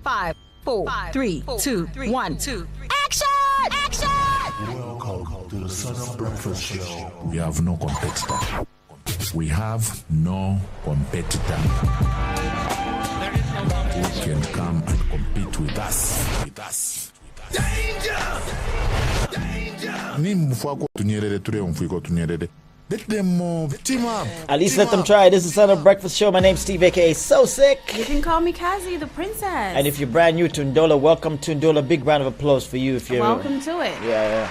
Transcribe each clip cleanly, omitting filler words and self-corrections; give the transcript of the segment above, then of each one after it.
5, 4, 3, 2, 1, 2. Action! Action! Welcome to the Sunup Breakfast Show. We have no competitor. We have no competitor who can come and compete with us. Danger! Danger! Let them move. Team up. At least let them try. This is the Sunup Breakfast Show. My name's Steve, aka So Sick. You can call me Kazi, the princess. And if you're brand new to Ndola, welcome to Ndola. Big round of applause for you. If you're welcome to it. Yeah.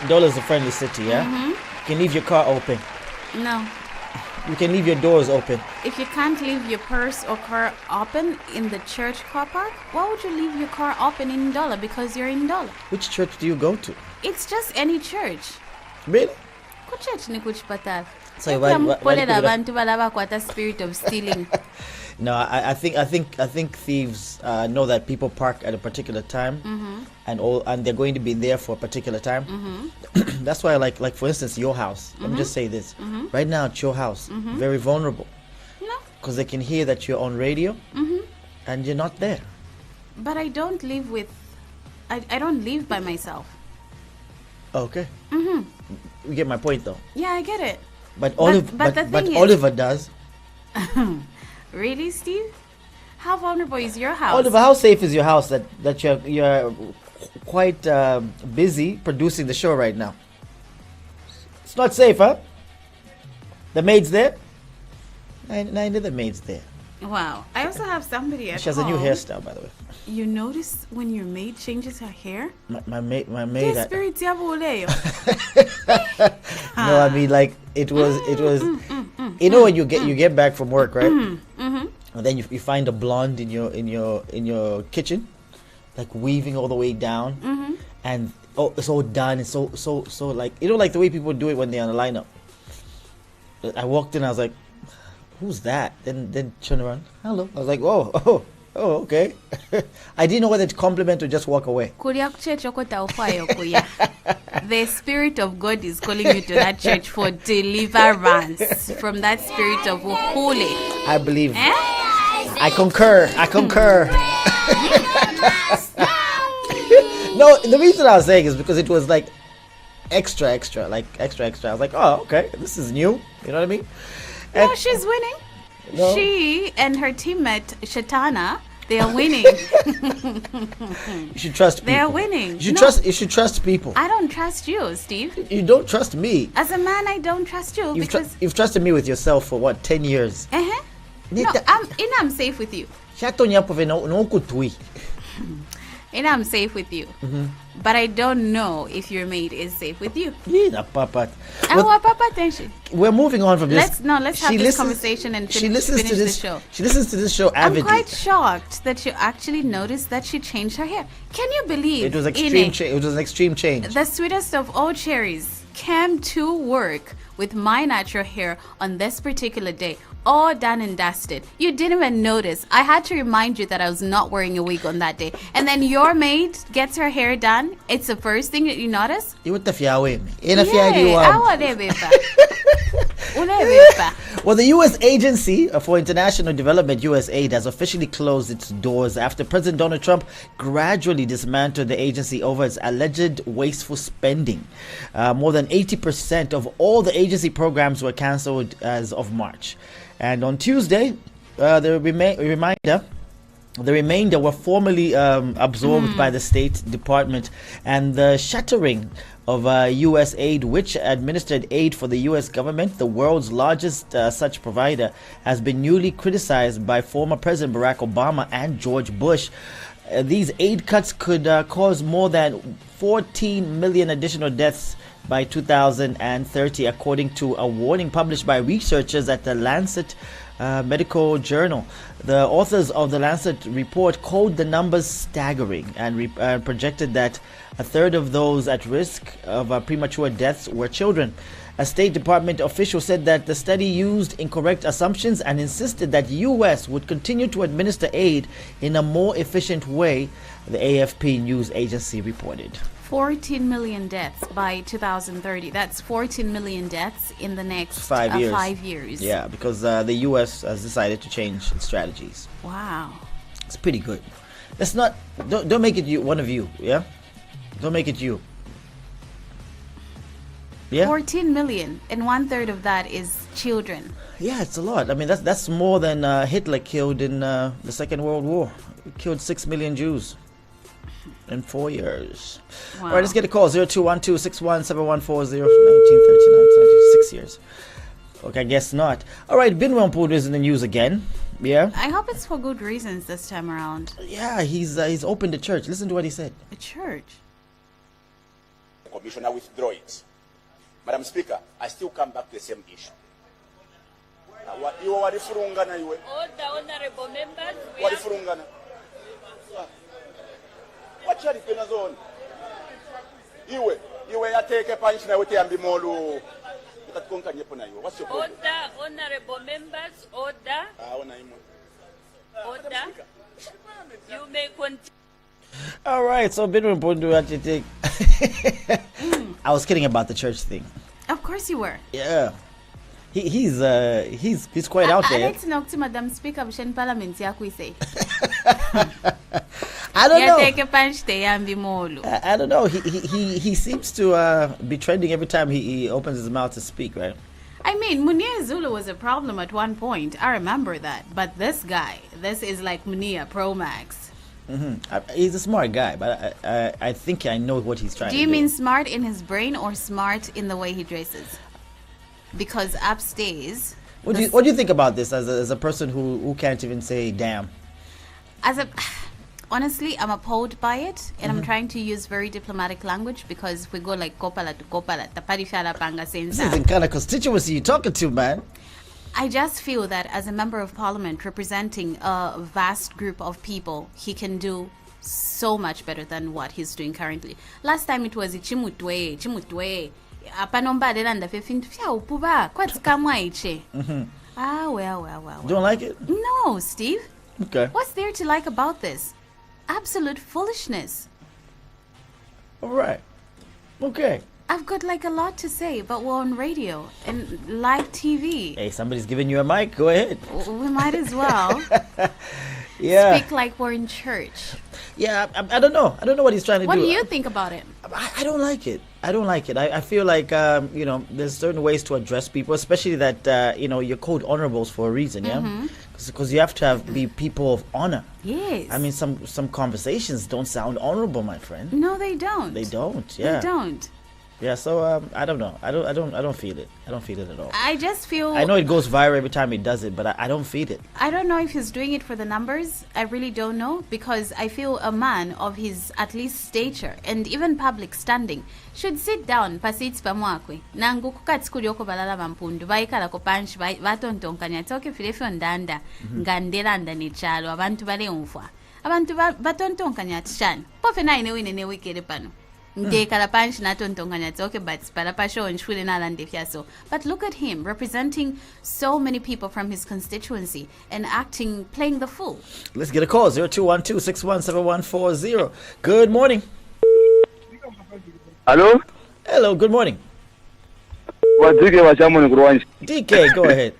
Ndola's a friendly city, yeah? Mm-hmm. You can leave your car open. No. You can leave your doors open. If you can't leave your purse or car open in the church car park, why would you leave your car open in Ndola? Because you're in Ndola. Which church do you go to? It's just any church. Really? So spirit of stealing. No, I think thieves know that people park at a particular time, and they're going to be there for a particular time. That's why, like for instance, your house. Let me just say this: right now at your house, very vulnerable. No, because they can hear that you're on radio, and you're not there. But I don't live with. I don't live by myself. Okay. You get my point, though. Yeah, I get it. But Oliver does. Really, Steve? How vulnerable is your house? Oliver, how safe is your house that you're quite busy producing the show right now? It's not safe, huh? The maid's there? I know the maid's there. Wow. I also have somebody at home. She has a new hairstyle, by the way. You notice when your maid changes her hair? My maid. No, I mean, like it was. You know when you get back from work, right? And then you find a blonde in your kitchen, like weaving all the way down, and it's all done. It's so like, you know, like the way people do it when they're on a lineup. I walked in, I was like, who's that? Then turn around, hello. I was like, oh, okay. I didn't know whether to compliment or just walk away. The Spirit of God is calling you to that church for deliverance from that spirit of holy. I believe. I concur. No, the reason I was saying is because it was like extra. I was like, oh, okay, this is new. You know what I mean? And no, she's winning. No. She and her teammate Shatana, they are winning. You should trust people. They are winning. You should trust people. I don't trust you, Steve. You don't trust me. As a man, I don't trust you because you've trusted me with yourself for what, 10 years? No, I'm safe with you. I'm safe with you. But I don't know if your maid is safe with you. We're moving on from this. Let's have this conversation and finish the show. She listens to this show avidly. I'm quite shocked that you actually noticed that she changed her hair. Can you believe it was extreme? It was an extreme change. The sweetest of all cherries came to work with my natural hair on this particular day, all done and dusted. You didn't even notice. I had to remind you that I was not wearing a wig on that day. And then your maid gets her hair done. It's the first thing that you notice. Well, the U.S. Agency for International Development, USAID, has officially closed its doors after President Donald Trump gradually dismantled the agency over its alleged wasteful spending. More than 80% of all the agency programs were cancelled as of March. And on Tuesday, the remainder were formally absorbed by the State Department, and the shattering of USAID, which administered aid for the U.S. government, the world's largest such provider, has been newly criticized by former President Barack Obama and George Bush. These aid cuts could cause more than 14 million additional deaths by 2030, according to a warning published by researchers at the Lancet Medical Journal. The authors of the Lancet report called the numbers staggering and projected that a third of those at risk of premature deaths were children. A State Department official said that the study used incorrect assumptions and insisted that U.S. would continue to administer aid in a more efficient way, the AFP news agency reported. 14 million deaths by 2030. That's 14 million deaths in the next 5 years. 5 years. Yeah, because the U.S. has decided to change its strategies. Wow. It's pretty good. Let's not. Don't make it you. One of you. Yeah. Don't make it you. Yeah. 14 million, and 1/3 of that is children. Yeah, it's a lot. I mean, that's more than Hitler killed in the Second World War. He killed 6 million Jews in 4 years. Wow. All right, let's get a call. 0212-617140, 1939, 6 years. Okay, I guess not. All right, Binwan Pudu is in the news again. Yeah. I hope it's for good reasons this time around. Yeah, he's opened the church. Listen to what he said. A church. Commissioner withdraw it. Madam Speaker, I still come back to the same issue. You are Furungana, you Order, honorable members. are Furungana. What are the penazon? You take a punch now with Yambimolu. What's your problem? Order, honorable members. Order. Order. You may continue. All right, so Binwan Pudu, what do you think? I was kidding about the church thing. Of course you were. Yeah. He's quite out there. Alex Nokti, Madam Speaker, Vishen Parliament, Yakwise. I don't know. Take a punch, Yambi Molu. I don't know. He seems to be trending every time he opens his mouth to speak, right? I mean, Munia Zulu was a problem at one point. I remember that. But this guy, this is like Munia Pro Max. He's a smart guy, but I think I know what he's trying to do. Do you mean smart in his brain or smart in the way he dresses? Because upstairs... What do you think about this as a person who can't even say damn? Honestly, I'm appalled by it, and I'm trying to use very diplomatic language because if we go like kopala to kopala, tapari fala panga This is sensa. the kind of constituency you're talking to, man. I just feel that as a member of parliament representing a vast group of people, he can do so much better than what he's doing currently. Last time it was chimutwe. Apanomba delanda 15 fya upuba kwatsi kamwa iche. Well. Don't like it? No, Steve. Okay. What's there to like about this? Absolute foolishness. All right. Okay. I've got like a lot to say, but we're on radio and live TV. Hey, somebody's giving you a mic. Go ahead. We might as well Yeah. speak like we're in church. Yeah, I don't know. I don't know what he's trying to What do. do you think about it? I don't like it. I feel like, there's certain ways to address people, especially that, you're called honorables for a reason, yeah? Because you have to be people of honor. Yes. I mean, some conversations don't sound honorable, my friend. No, they don't. They don't, yeah. They don't. Yeah, so I don't know. I don't feel it. I don't feel it at all. I just feel... I know it goes viral every time he does it, but I don't feel it. I don't know if he's doing it for the numbers. I really don't know, because I feel a man of his at least stature and even public standing should sit down pasits pamwakwe nangu kukati kuli oko balala bampundu bayikala ko panch batontonkanya toke filefe ndanda ngandelanda ne chalo abantu bale umfwa abantu batontonkanya tshani pofe na ine wine ne wikele pano ndekala panch natontonkanya toke but para pasho nshule nalande fyaso. But look at him representing so many people from his constituency and playing the fool. Let's get a call. 0212-617140. Good morning. Hello? Hello, good morning. What do you want? DK, go ahead.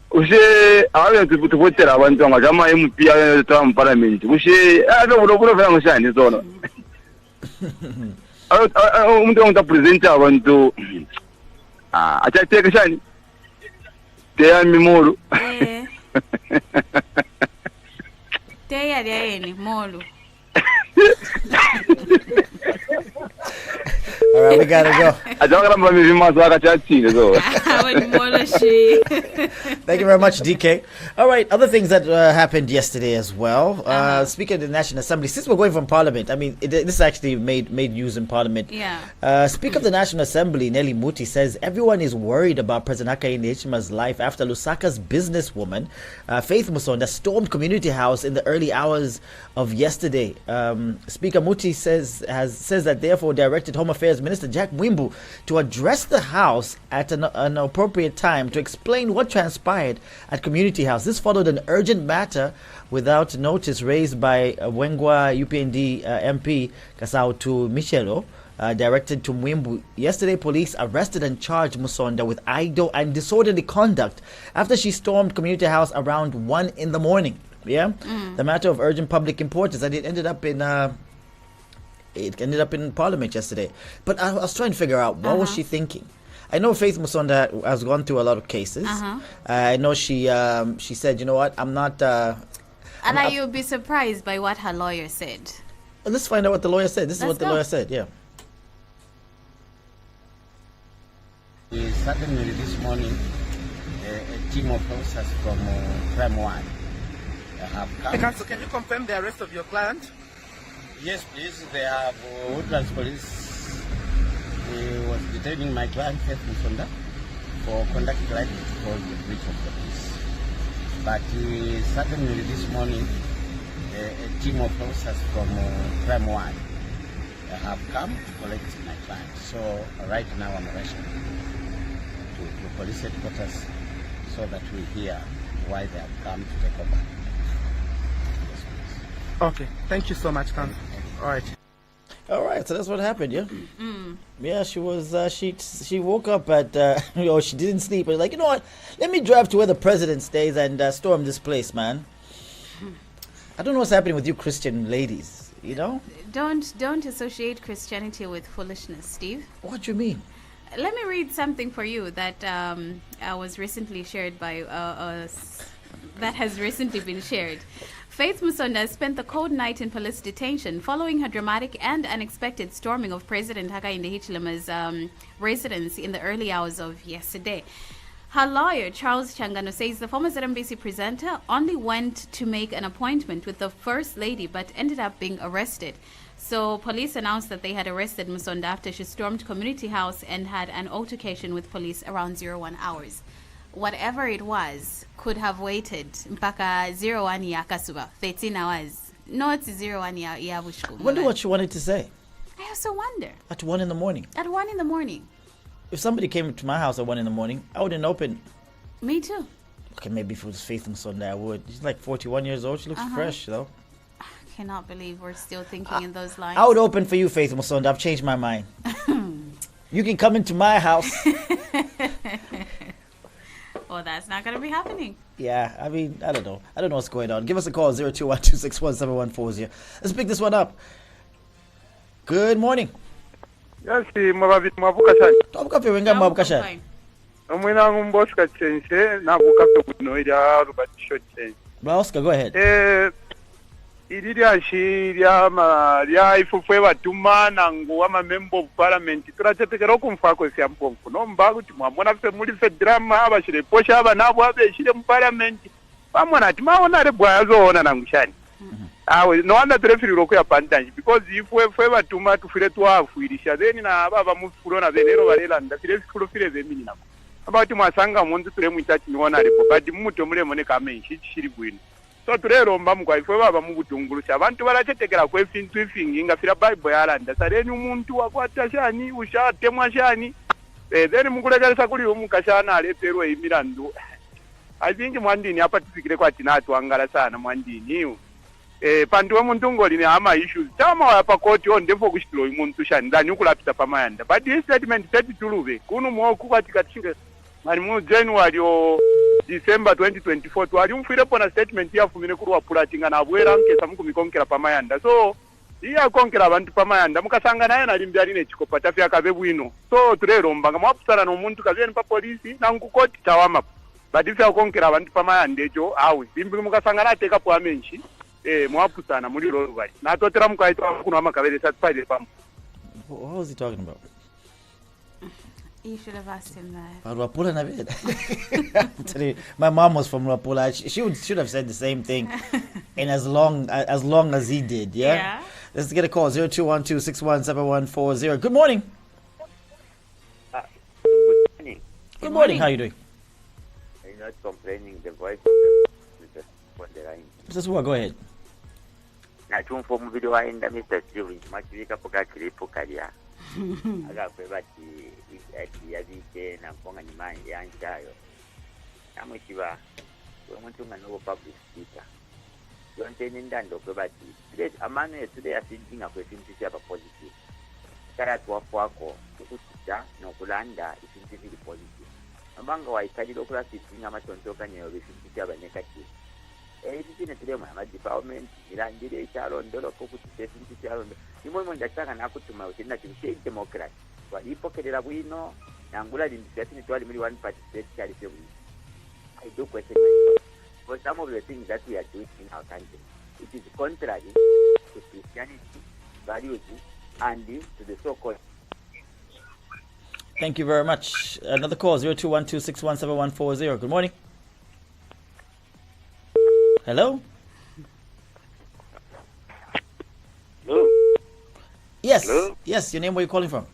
Ushe awe tukutera abantu ngajama MP ya parliament. Ushe no vela ngishani zona. Umuntu ongapresenta abantu athathe shani. Teya mimolo. Teya yeni molo. All right, we gotta go. Thank you very much, DK. All right, other things that happened yesterday as well. Speaker of the National Assembly, since we're going from Parliament, I mean, this actually made news in Parliament. Yeah. Speaker of the National Assembly, Nelly Muti, says everyone is worried about President Hakainde Hichima's life after Lusaka's businesswoman, Faith Musonda, stormed Community House in the early hours of yesterday. Speaker Muti says that therefore directed Home Affairs Minister Jack Mwimbu to address the House at an appropriate time to explain what transpired at Community House. This followed an urgent matter without notice raised by Wengwa UPND MP Kasau to Michelo directed to Mwimbu. Yesterday, police arrested and charged Musonda with idle and disorderly conduct after she stormed Community House around 1 in the morning. Yeah, the matter of urgent public importance, and it ended up in Parliament yesterday. But I was trying to figure out what was she thinking. I know Faith Musonda has gone through a lot of cases. I know she said, you know what, I'm not. And you'll be surprised by what her lawyer said. Let's find out what the lawyer said. This is what the lawyer said. Yeah. Suddenly this morning, a team of officers from Crime 1 have come. Counsel, can you confirm the arrest of your client? Yes, please. They have Woodlands Police was detaining my client, Faith Musonda, for conducting license for the breach of the peace. But suddenly this morning, a team of officers from Crime 1 have come to collect my client. So right now I'm rushing to police headquarters so that we hear why they have come to take over. Yes, please. Okay, thank you so much, Counsel. All right, so that's what happened, yeah. Yeah, she was. She woke up at. She didn't sleep. But like, you know what? Let me drive to where the president stays and storm this place, man. I don't know what's happening with you Christian ladies. You know. Don't associate Christianity with foolishness, Steve. What do you mean? Let me read something for you that was recently shared by that has recently been shared. Faith Musonda spent the cold night in police detention following her dramatic and unexpected storming of President Hakainde Hichilema's residence in the early hours of yesterday. Her lawyer, Charles Changano, says the former ZMBC presenter only went to make an appointment with the First Lady but ended up being arrested. So police announced that they had arrested Musonda after she stormed Community House and had an altercation with police around 01 hours. Whatever it was could have waited mpaka 01 ya kasuba, 13 hours. Not 01 ya bushku. I wonder what she wanted to say. I also wonder. At 1 in the morning. At 1 in the morning. If somebody came to my house at 1 in the morning, I wouldn't open. Me too. Okay, maybe if it was Faith Musonda, I would. She's like 41 years old. She looks fresh, though. I cannot believe we're still thinking in those lines. I would open for you, Faith Musonda. I've changed my mind. You can come into my house. Well, that's not going to be happening. Yeah, I mean, I don't know. I don't know what's going on. Give us a call, 021-261-7140. Let's pick this one up. Good morning. Yes, mwavuka cyane. Twabuka wenga mwavuka cyane. Omwina ngumboska chense navuka kuno ira rubatisho chense. Oscar, go ahead. Iriya shirya ya ifufwe batumana ngo ama member of parliament turatetekera kumfako syamponko no mbago timwamona fe muri federama abashire posha aba nabo abeshire mu parliament bamwana timaona re bwa yazoona nangushani awe no anda trefiriro ku ya pandanji because ifwe batuma tufire twafuirisha then na baba mufuro na benero barela ndafire fikuro fire zemini nako abati mwasanga mundu ture mwitati niona repo but muto mure mone kamenshi chiri bwino. So tureromba mugwaifwe baba mubutungurusha abantu baratetekera kwefintu ifingi ngafira bible yaranda sareni umuntu wakwata shani ushatemwa shani then mukulekeresa kuli umukashana aleperwe imirandu. I think mwandini hapa tufikire kwa tinatu angala sana mwandini panduwe muntu ngoli ni ama issues tama wapa koti ondefo kushitilo umuntu shani ndani ukulapita pamayanda but this statement teti tulube kunu mwoku katika chinge mani mu January o December 2024 twali umfirepo na statement yafumine kurwa pulatinga na bwera nkesa mukumikonkera pamayanda so iya konkera abantu pamayanda mukasanga naye nalimbya line chikopa tafya kabe bwino so tureromba nga mwapusana n'omuntu kazeni pa polisi na nkukoti tawama badifya konkera abantu pamayanda ejo awe bimbi mukasanga nateka po amenshi mwapusana muri lolu bali natotera mukaitwa kuno amakabere satisfied pam. What was he talking about? You should have asked him that. Rapula na bed. My mom was from Rapula. She should have said the same thing, and as long as he did, yeah. Let's get a call 0212617140. Good morning. Good morning. Good morning. How are you doing? I'm not complaining. The voice of the line. Mr. Suwa, go ahead. Na chumfo mu video waenda Mr. Steven machivika poka kilipo kalya. Agakweba ki yabike na mponga nyimanje yanchayo. Namushiba umuntu ngano public speaker. Yonke nindando kweba ki. Today amane today asinga kwesinti chapa positive. kala tuwafuako tukutita n'okulanda ekintu biri positive ambanga waikalira okulasitinga amatontoka nyeyo bifintu byabanekati ebizine tulemu amadipawumenti mirangire ekyalondolo kokutita ekintu kyalondo nimwe ndakitanga nakutuma utina kibishe democrat walipokerera bwino nangula lindisiyatini twali muri one party state kyali fyo bwino. I do question myself for some of the things that we are doing in our country. It is contrary to Christianity values and to the so-called. Thank you very much. Another call, 0212617140. Good morning. Hello? Hello? Yes. Hello? Yes, your name, where are you calling from?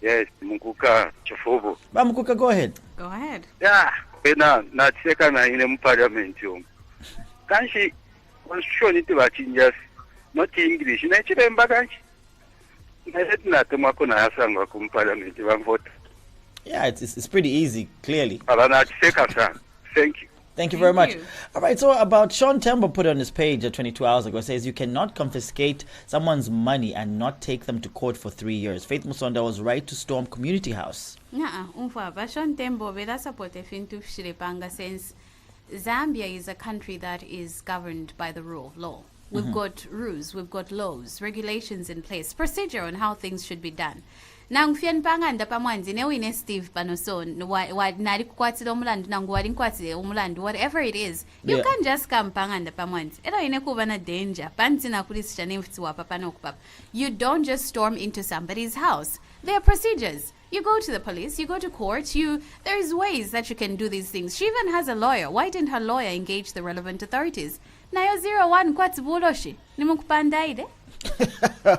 Yes, Munguka Chafobo. Mukuka, go ahead. Go ahead. Yeah, na tseka na ine mu parliament yo. Kanshi constitution iti bachinja not English. Na chiremba kanshi. Na yetina temako na yasanga ku parliament bamvote. Yeah, it's pretty easy, clearly. Abana tseka sana. Thank you. Thank you very much. All right, so about Sean Tembo put on his page 22 hours ago, says you cannot confiscate someone's money and not take them to court for 3 years. Faith Musonda was right to storm Community House. Sean Tembo vela support efintu shirepanga since Zambia is a country that is governed by the rule of law. We've got rules, we've got laws, regulations in place, procedure on how things should be done. Nang fian panganda pamwanzi ne wine Steve Panoson wa nari kukwatira omulandu nangu wali nkwatira omulandu whatever it is you can't just come panganda pamwanzi era ine kuba na danger panzi na kulisha nemfutsi wa papa nokupapa. You don't just storm into somebody's house. There are procedures. You go to the police, you go to court, there's ways that you can do these things. She even has a lawyer. Why didn't her lawyer engage the relevant authorities? Nayo 01 kwatsi buloshi nimukupandaide.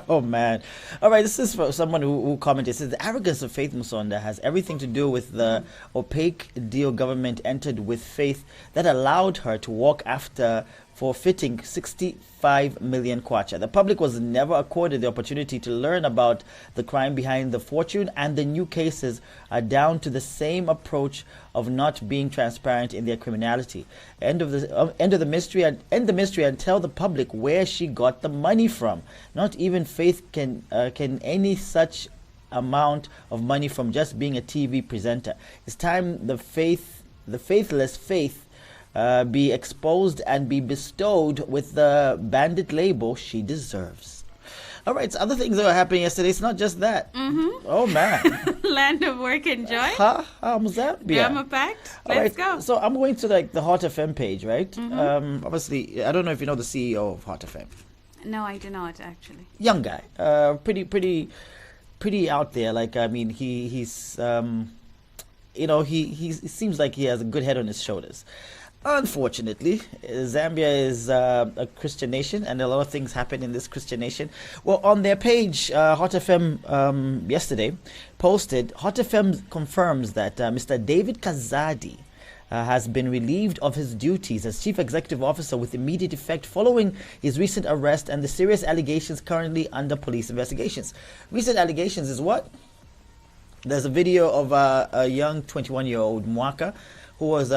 Oh man. All right, this is for someone who commented. It says the arrogance of Faith Musonda has everything to do with the opaque deal government entered with Faith that allowed her to walk after forfeiting 65 million kwacha. The public was never accorded the opportunity to learn about the crime behind the fortune, and the new cases are down to the same approach of not being transparent in their criminality. End the mystery and tell the public where she got the money from. Not even Faith can any such amount of money from just being a TV presenter. It's time the faithless Faith be exposed and be bestowed with the bandit label she deserves. All right, so other things that were happening yesterday. It's not just that. Oh man. Land of work and joy. Zambia. Drama packed. Let's go. So I'm going to the Hot FM page, right? Obviously, I don't know if you know the CEO of Hot FM. No, I do not actually. Young guy, pretty out there. Like I mean, he's he seems like he has a good head on his shoulders. Unfortunately, Zambia is a Christian nation, and a lot of things happen in this Christian nation. Well, on their page, Hot FM yesterday posted, Hot FM confirms that Mr. David Kazadi has been relieved of his duties as Chief Executive Officer with immediate effect following his recent arrest and the serious allegations currently under police investigations. Recent allegations is what? There's a video of a young 21-year-old Mwaka who was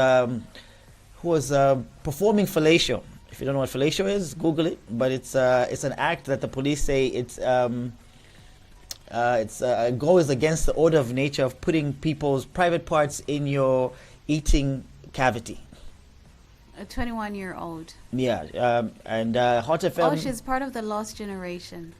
performing fellatio. If you don't know what fellatio is, Google it. But it's an act that the police say it goes against the order of nature of putting people's private parts in your eating cavity. A 21-year-old. Yeah, and Hot FM. Oh, she's part of the lost generation.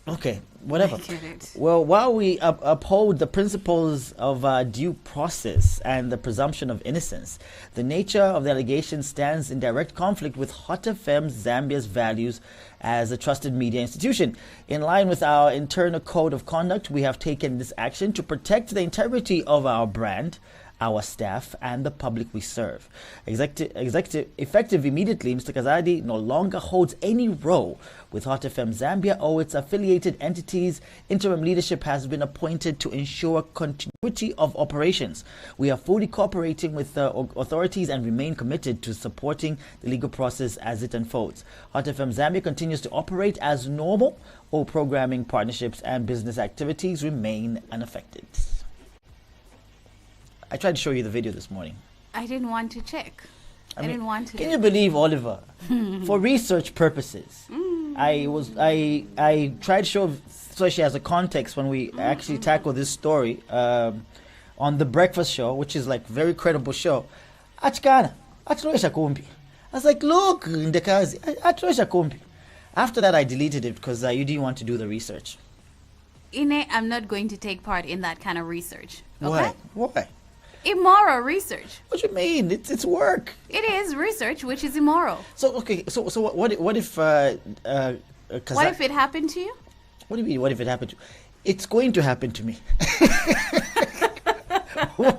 Okay, whatever. I get it. Well, while we uphold the principles of due process and the presumption of innocence, the nature of the allegation stands in direct conflict with Hot FM Zambia's values as a trusted media institution. In line with our internal code of conduct, we have taken this action to protect the integrity of our brand, our staff, and the public we serve. Effective immediately, Mr. Kazadi no longer holds any role with Hot FM Zambia or its affiliated entities. Interim leadership has been appointed to ensure continuity of operations. We are fully cooperating with the authorities and remain committed to supporting the legal process as it unfolds. Hot FM Zambia continues to operate as normal. All programming, partnerships, and business activities remain unaffected. I tried to show you the video this morning. I didn't want to check. I didn't want to. Can you believe, Oliver? For research purposes, I tried to show so she has a context when we actually tackle this story on the Breakfast Show, which is like very credible show. Achikana, atulowesha kumbi. I was like, look, ndekazi, atulowesha kumbi. After that, I deleted it because you didn't want to do the research. Ine, I'm not going to take part in that kind of research. Okay? Why? Immoral research. What do you mean? It's work. It is research, which is immoral. So okay, so what if what if it happened to you? What do you mean? What if it happened to? It's going to happen to me.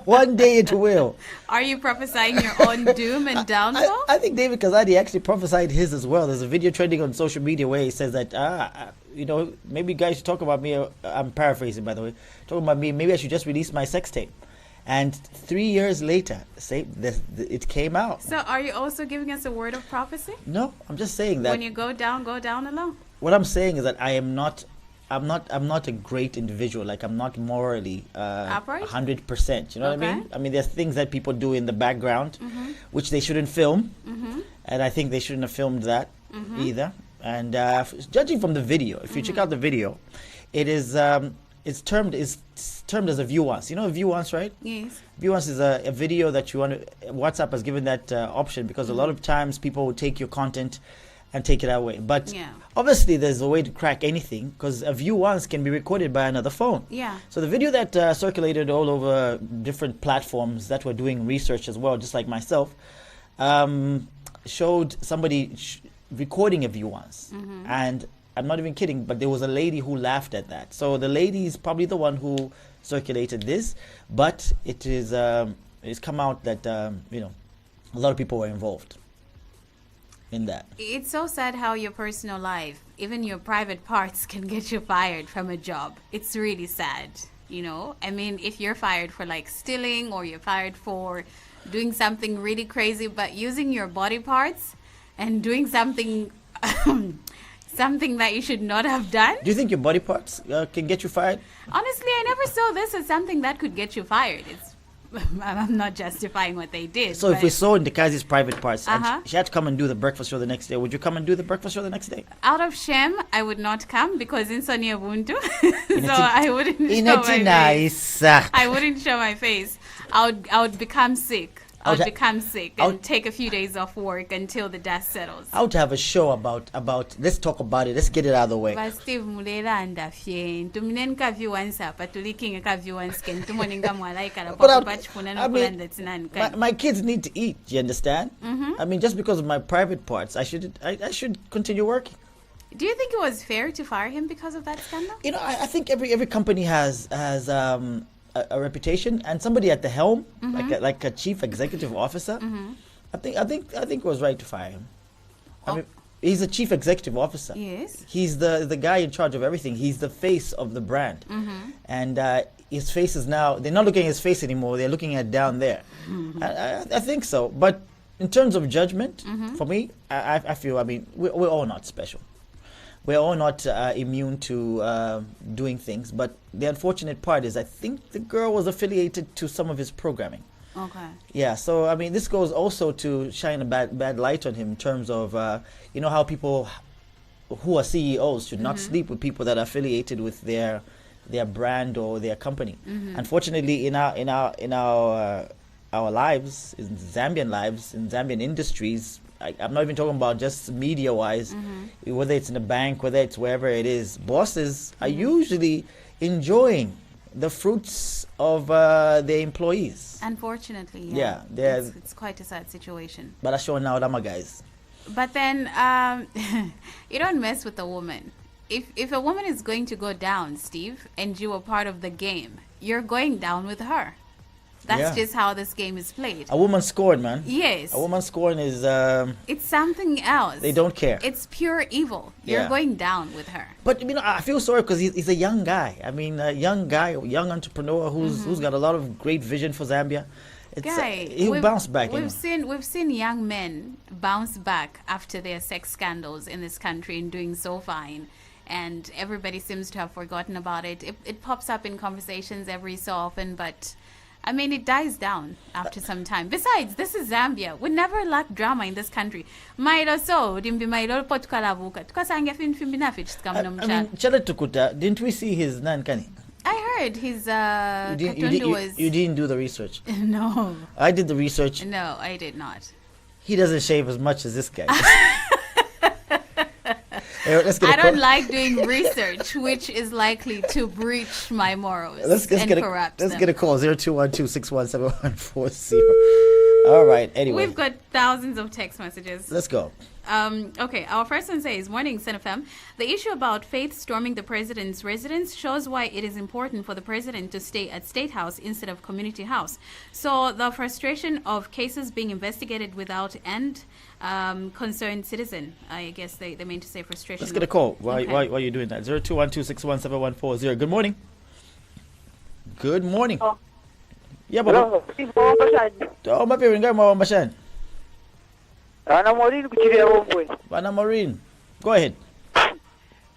One day it will. Are you prophesying your own doom and downfall? I think David Kazadi actually prophesied his as well. There's a video trending on social media where he says that, maybe you guys should talk about me. I'm paraphrasing, by the way. Talking about me, maybe I should just release my sex tape. And 3 years later, it came out. So are you also giving us a word of prophecy? No, I'm just saying that. When you go down alone. What I'm saying is that I'm not a great individual. Like, I'm not morally 100%. You know what I mean? I mean, there's things that people do in the background, which they shouldn't film, and I think they shouldn't have filmed that either. And judging from the video, if you check out the video, it is it's termed as a view once. You know view once, right? Yes. View once is a video that you want to. WhatsApp has given that option because a lot of times people will take your content and take it away. But obviously there's a way to crack anything because a view once can be recorded by another phone. Yeah. So the video that circulated all over different platforms that were doing research as well, just like myself, showed somebody recording a view once. And I'm not even kidding, but there was a lady who laughed at that. So the lady is probably the one who circulated this, but it is it's come out that a lot of people were involved in that. It's so sad how your personal life, even your private parts, can get you fired from a job. It's really sad, I mean, if you're fired for like stealing or you're fired for doing something really crazy, but using your body parts and doing something something that you should not have done. Do you think your body parts can get you fired? Honestly, I never saw this as something that could get you fired. I'm not justifying what they did. So if we saw Ndekazi's private parts and she had to come and do the breakfast show the next day, would you come and do the breakfast show the next day? Out of shame, I would not come because in Sonia Ubuntu, so I wouldn't show my face. I wouldn't show my face. I would become sick. I would become sick and take a few days off work until the dust settles. I would have a show about let's talk about it. Let's get it out of the way. But Steve Mulela and Dafien, Tuminen Kavi once up, but leaking a Kavi once can Tumoninga Malaika, but my kids need to eat, you understand? I mean, just because of my private parts, I should continue working. Do you think it was fair to fire him because of that scandal? I think every company has a reputation, and somebody at the helm, like a chief executive officer. I think it was right to fire him. I mean, he's a chief executive officer. Yes. He's the guy in charge of everything. He's the face of the brand, and his face is now. They're not looking at his face anymore. They're looking at down there. I think so. But in terms of judgment, for me, I feel. I mean, we're all not special. We're all not immune to doing things, but the unfortunate part is I think the girl was affiliated to some of his programming. Okay. Yeah, so I mean, this goes also to shine a bad light on him in terms of how people who are CEOs should not sleep with people that are affiliated with their brand or their company. Unfortunately, in our lives, in Zambian lives, in Zambian industries. I'm not even talking about just media-wise, whether it's in a bank, whether it's wherever it is. Bosses are usually enjoying the fruits of their employees. Unfortunately, yeah. It's quite a sad situation. But I show now that my guys. But then you don't mess with a woman. If a woman is going to go down, Steve, and you are part of the game, you're going down with her. That's just how this game is played. A woman scored, man. Yes. A woman scoring is... it's something else. They don't care. It's pure evil. You're going down with her. But, I feel sorry because he's a young guy. I mean, a young entrepreneur who's got a lot of great vision for Zambia. He'll bounce back. We've seen young men bounce back after their sex scandals in this country and doing so fine. And everybody seems to have forgotten about it. It pops up in conversations every so often, but... I mean, it dies down after some time. Besides, this is Zambia. We never lack drama in this country. Mailo so, dimbi mailo potukalavuka. Tukasanga fimbi nafichis I mean, Chala Tukuta, didn't we see his Nankani? I heard his you didn't do the research. No. I did the research. No, I did not. He doesn't shave as much as this guy. I don't like doing research, which is likely to breach my morals and corrupt them. Let's get a call, 0212-617-140. All right, anyway. We've got thousands of text messages. Let's go. Okay, our first one says, Morning, Sun FM. The issue about Faith storming the president's residence shows why it is important for the president to stay at State House instead of Community House. So the frustration of cases being investigated without end concerned citizen. I guess they mean to say frustration. Let's get a call. Why are you doing that? 0212-617-140. Good morning. Good morning. Oh. Yeah, Baba. Oh, my parents got my machine. Ana Maureen kuchira ombwe. Bana Maureen. Go ahead.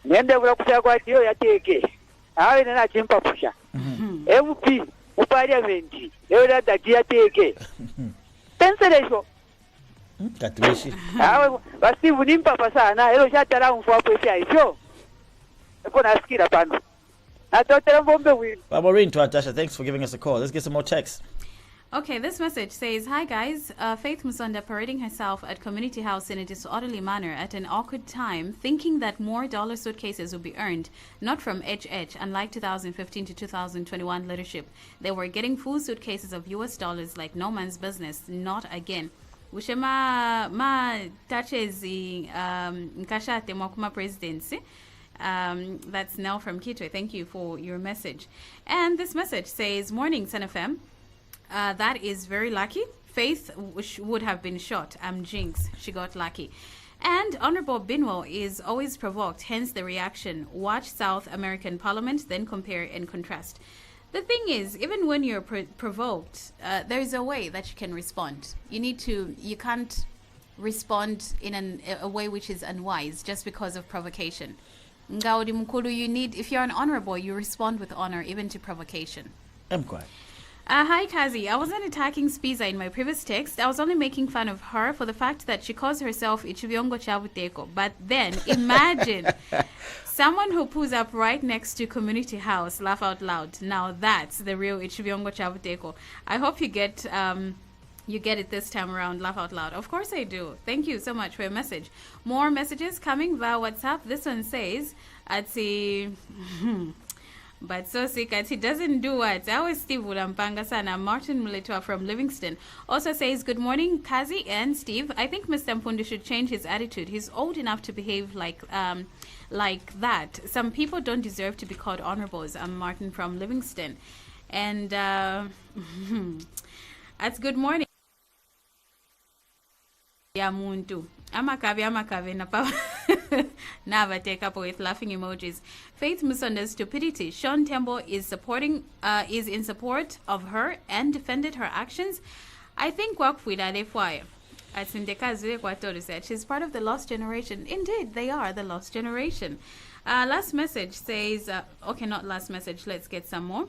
Nende bula kuchagwa dio yateke. Awe nana chimpa pusha. MP mu parliament. Leo dada yateke. Tenseresho. Katuishi. Awe basi bunimpa pasana. Elo shatara mfwa pesa hiyo. Eko nasikira pano. Atotera bombe wi. Maureen to Atasha, thanks for giving us a call. Let's get some more text. Okay, this message says, Hi guys, Faith Musonda parading herself at Community House in a disorderly manner at an awkward time, thinking that more dollar suitcases will be earned, not from HH, unlike 2015 to 2021 leadership. They were getting full suitcases of US dollars like no man's business, not again. Ushema ma tachezi nkashate mwakuma presidency. That's Nell from Kitwe. Thank you for your message. And this message says, Morning, Sun FM. That is very lucky. Faith would have been shot. Jinx. She got lucky. And Honorable Binwell is always provoked, hence the reaction. Watch South American Parliament, then compare and contrast. The thing is, even when you're provoked, there is a way that you can respond. You can't respond in a way which is unwise just because of provocation. Ngaudi Mukulu, if you're an honorable, you respond with honor, even to provocation. I'm quiet. Hi, Kazi. I wasn't attacking Spiza in my previous text. I was only making fun of her for the fact that she calls herself Ichibiongo Chavuteko. But then, imagine someone who pulls up right next to Community House, laugh out loud. Now that's the real Ichibiongo Chavuteko. I hope you get it this time around, laugh out loud. Of course I do. Thank you so much for your message. More messages coming via WhatsApp. This one says, but so sick as he doesn't do what? I was Steve Ulampanga Sana. Martin Muletwa from Livingston also says, Good morning, Kazi and Steve. I think Mr. Mpundi should change his attitude. He's old enough to behave like that. Some people don't deserve to be called honorables. I'm Martin from Livingston. And that's good morning. Yeah, Muntu. Amakavi napa Nava take up with laughing emojis. Faith Musonda's stupidity. Sean Tembo is in support of her and defended her actions. I think Wakfuida Lefwaya. At Sindekazu Equator said she's part of the lost generation. Indeed, they are the lost generation. Last message says okay, not last message, let's get some more.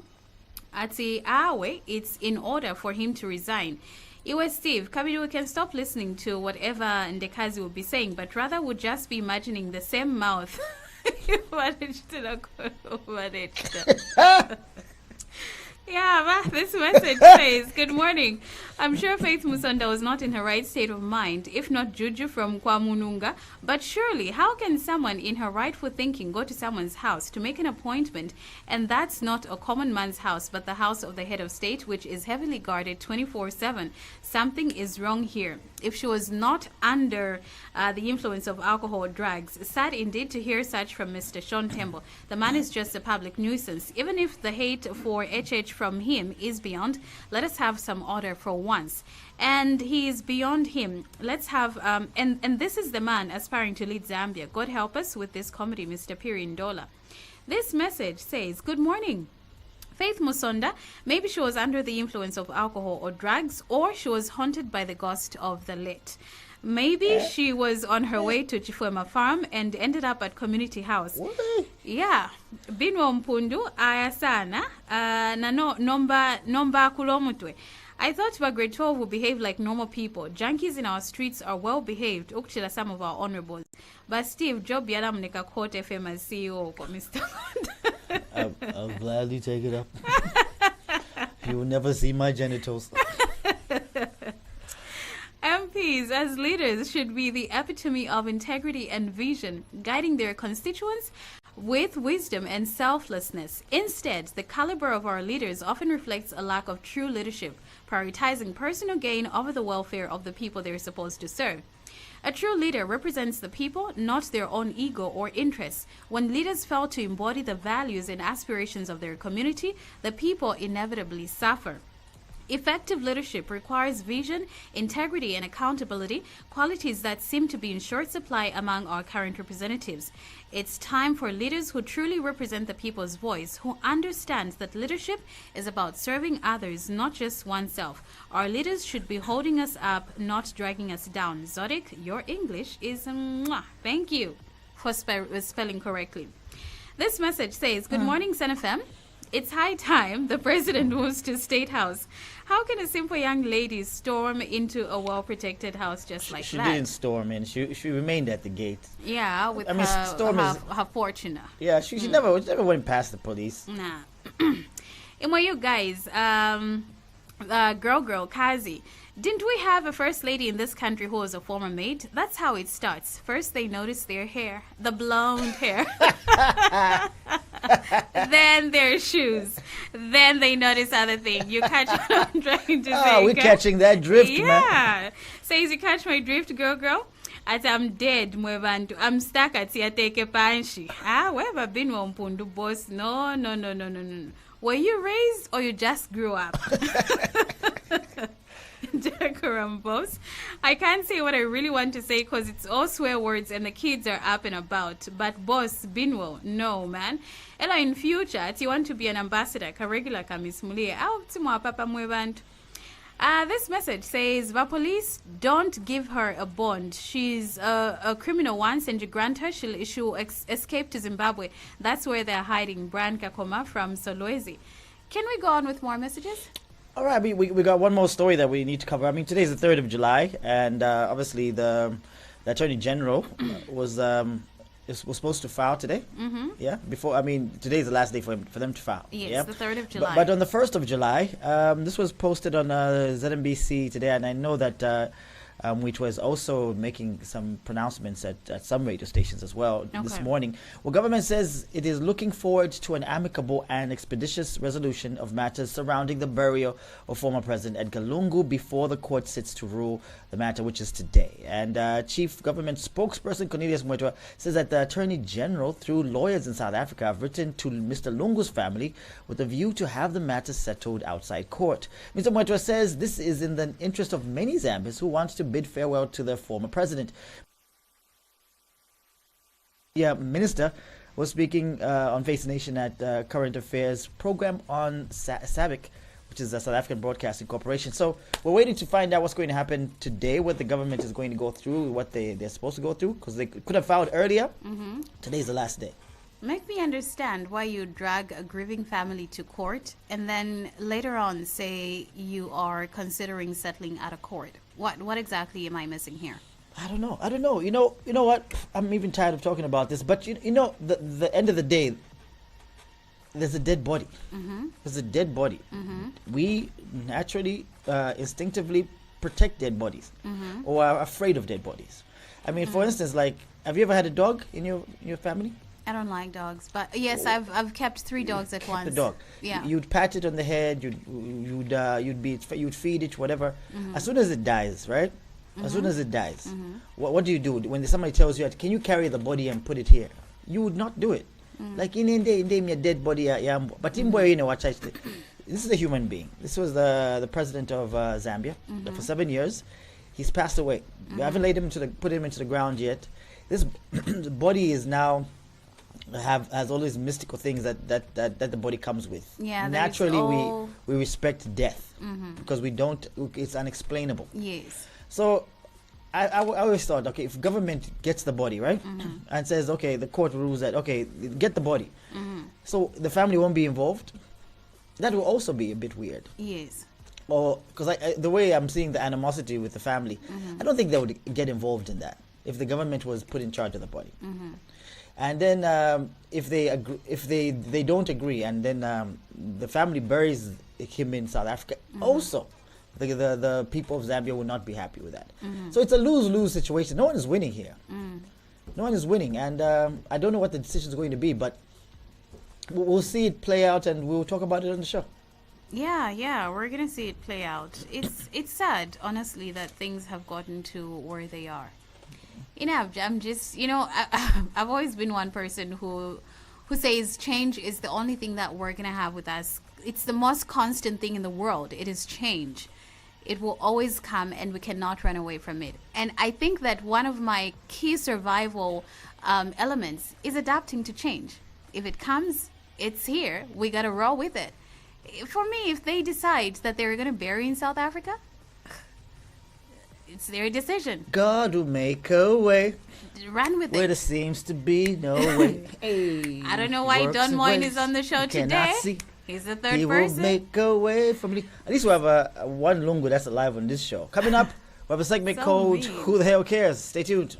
Ati Awe, it's in order for him to resign. It was Steve. Kabiru, we can stop listening to whatever Ndekazi will be saying, but rather would just be imagining the same mouth. Yeah, this message says, Good morning. I'm sure Faith Musonda was not in her right state of mind, if not Juju from Kwamununga. But surely, how can someone in her rightful thinking go to someone's house to make an appointment, and that's not a common man's house, but the house of the head of state, which is heavily guarded 24/7? Something is wrong here. If she was not under the influence of alcohol or drugs, sad indeed to hear such from Mr. Sean Tembo. The man is just a public nuisance. Even if the hate for HH from him is beyond, let us have some order for once. And he is beyond him. Let's have, and this is the man aspiring to lead Zambia. God help us with this comedy, Mr. Pirindola. This message says, Good morning. Faith Musonda, maybe she was under the influence of alcohol or drugs, or she was haunted by the ghost of the late. Maybe she was on her way to Chifwema Farm and ended up at Community House. What? Yeah. Binwa mpundu aya sana na nomba kulomutwe. I thought by grade 12 would behave like normal people. Junkies in our streets are well behaved. Ukchila some of our honorables. But Steve, job yala mneka quote FM as CEO kwa Mr. I'll gladly take it up. You will never see my genitals. MPs as leaders should be the epitome of integrity and vision, guiding their constituents with wisdom and selflessness. Instead, the caliber of our leaders often reflects a lack of true leadership, prioritizing personal gain over the welfare of the people they're supposed to serve. A true leader represents the people, not their own ego or interests. When leaders fail to embody the values and aspirations of their community, the people inevitably suffer. Effective leadership requires vision, integrity, and accountability, qualities that seem to be in short supply among our current representatives. It's time for leaders who truly represent the people's voice, who understand that leadership is about serving others, not just oneself. Our leaders should be holding us up, not dragging us down. Zodic, your English is mwah. Thank you for spelling correctly. This message says, Good morning, Sun FM. It's high time the president moves to State House. How can a simple young lady storm into a well-protected house just like She that? didn't storm in. She remained at the gate. Yeah, with her fortune. Yeah, she never went past the police. Nah. And you guys, girl, Kazi, didn't we have a first lady in this country who was a former maid? That's how it starts. First, they notice their hair, the blonde hair. Then their shoes. Then they notice other things. You catch what I'm trying to say? We're catching that drift, man. Yeah. Says you catch my drift, girl. As I'm dead, mwebantu. I'm stuck at Siateke Panshi. Wherever been mpundu boss? No. Were you raised or you just grew up? Decorum, boss. I can't say what I really want to say because it's all swear words and the kids are up and about. But boss, Binwo, no, man. Ella, in future, if you want to be an ambassador, ka regular ka Miss Mulie, papa mwebantu. This message says, the police don't give her a bond. She's a criminal once, and you grant her, she'll escape to Zimbabwe. That's where they're hiding. Brian Kakoma from Solwezi. Can we go on with more messages? All right, we got one more story that we need to cover. I mean, today's the 3rd of July, and obviously the Attorney General was supposed to file today. Mm-hmm. Yeah, today's the last day for them to file. Yes, yeah? the 3rd of July. But on the 1st of July, this was posted on ZNBC today, and I know that which was also making some pronouncements at some radio stations as well this morning. Well, government says it is looking forward to an amicable and expeditious resolution of matters surrounding the burial of former President Edgar Lungu before the court sits to rule the matter, which is today. And Chief Government Spokesperson Cornelius Mwetwa says that the Attorney General, through lawyers in South Africa, have written to Mr. Lungu's family with a view to have the matter settled outside court. Mr. Mwetwa says this is in the interest of many Zambians who want to bid farewell to their former president. Yeah, Minister was speaking on Face the Nation at Current Affairs program on SABIC, which is the South African Broadcasting Corporation. So we're waiting to find out what's going to happen today, what the government is going to go through, what they're supposed to go through, because they could have filed earlier. Mm-hmm. Today's the last day. Make me understand why you drag a grieving family to court and then later on say you are considering settling out of court. What exactly am I missing here? I don't know. You know what? I'm even tired of talking about this. But you know, the end of the day, there's a dead body. Mm-hmm. There's a dead body. Mm-hmm. We naturally, instinctively protect dead bodies, mm-hmm. or are afraid of dead bodies. I mean, for instance, like, have you ever had a dog in your family? I don't like dogs, but yes, I've kept 3 dogs at once. The dog. Yeah. You'd pat it on the head. You'd feed it, whatever. Mm-hmm. As soon as it dies, right? Mm-hmm. As soon as it dies, mm-hmm. what do you do when somebody tells you, "Can you carry the body and put it here?" You would not do it. Mm-hmm. Like in a dead body, but in boy, you know what? This is a human being. This was the president of Zambia for 7 years. He's passed away. We haven't laid him put him into the ground yet. This body is now. Has all these mystical things that the body comes with. Yeah, naturally we respect death mm-hmm. because we don't. It's unexplainable. Yes. So I always thought, okay, if government gets the body, right, and says, okay, the court rules that, okay, get the body, so the family won't be involved, that will also be a bit weird. Yes. Or, because the way I'm seeing the animosity with the family, I don't think they would get involved in that if the government was put in charge of the body. And then if they don't agree, and then the family buries him in South Africa, also the people of Zambia will not be happy with that. So it's a lose-lose situation. No one is winning here. No one is winning, and I don't know what the decision is going to be, but we'll see it play out, and we'll talk about it on the show. Yeah, we're gonna see it play out. It's sad, honestly, that things have gotten to where they are. I'm just, I've always been one person who says change is the only thing that we're gonna have with us. It's the most constant thing in the world. It is change. It will always come, and we cannot run away from it. And I think that one of my key survival elements is adapting to change. If it comes, it's here. We gotta roll with it. For me, if they decide that they're gonna bury in South Africa, it's their decision. God will make a way. Run with it. Where there seems to be no way. Hey, I don't know why Don Moyne is on the show today. See. He's the third person. He will make a way from the... At least we have one Lungu that's alive on this show. Coming up, we have a segment called Who the Hell Cares? Stay tuned.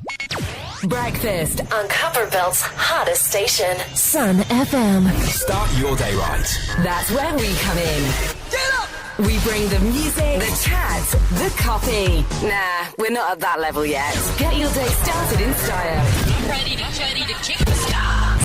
Breakfast on Copperbelt's hottest station, Sun FM. Start your day right. That's where we come in. Get up! We bring the music, the chat, the copy. Nah, we're not at that level yet. Get your day started in style. I'm ready to kick the start.